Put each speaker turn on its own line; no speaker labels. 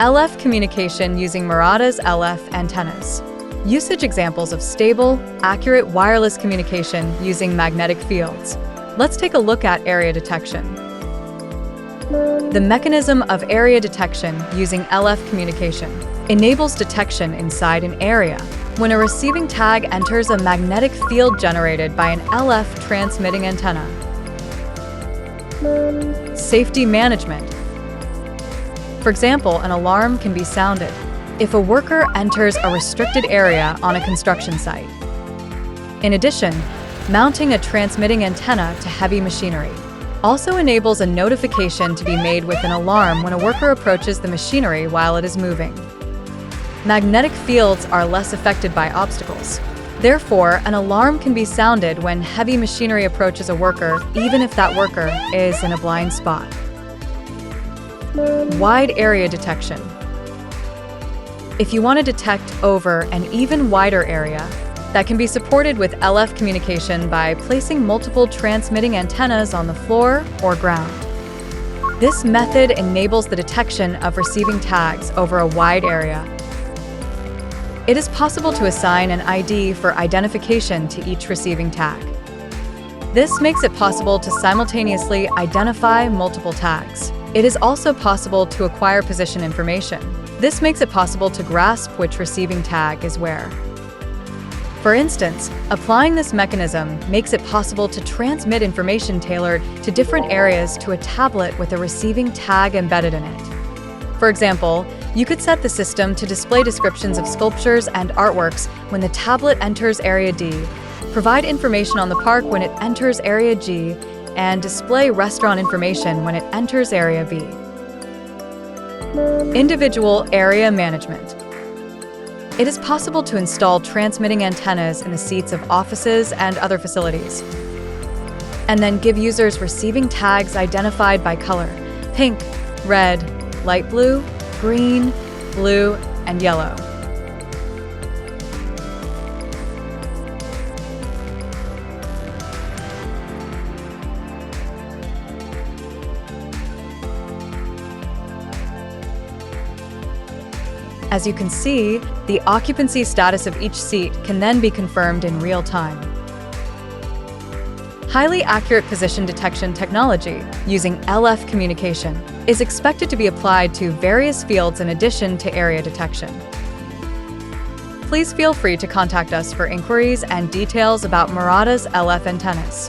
LF communication using Murata's LF antennas. Usage examples of stable, accurate wireless communication using magnetic fields. Let's take a look at area detection. The mechanism of area detection using LF communication enables detection inside an area when a receiving tag enters a magnetic field generated by an LF transmitting antenna. Safety management. For example, an alarm can be sounded if a worker enters a restricted area on a construction site. In addition, mounting a transmitting antenna to heavy machinery also enables a notification to be made with an alarm when a worker approaches the machinery while it is moving. Magnetic fields are less affected by obstacles. Therefore, an alarm can be sounded when heavy machinery approaches a worker, even if that worker is in a blind spot. Wide area detection. If you want to detect over an even wider area, that can be supported with LF communication by placing multiple transmitting antennas on the floor or ground. This method enables the detection of receiving tags over a wide area. It is possible to assign an ID for identification to each receiving tag. This makes it possible to simultaneously identify multiple tags. It is also possible to acquire position information. This makes it possible to grasp which receiving tag is where. For instance, applying this mechanism makes it possible to transmit information tailored to different areas to a tablet with a receiving tag embedded in it. For example, you could set the system to display descriptions of sculptures and artworks when the tablet enters Area D, provide information on the park when it enters Area G, and display restaurant information when it enters Area B. Individual area management. It is possible to install transmitting antennas in the seats of offices and other facilities, and then give users receiving tags identified by color: pink, red, light blue, green, blue, and yellow. As you can see, the occupancy status of each seat can then be confirmed in real time. Highly accurate position detection technology using LF communication is expected to be applied to various fields in addition to area detection. Please feel free to contact us for inquiries and details about Murata's LF antennas.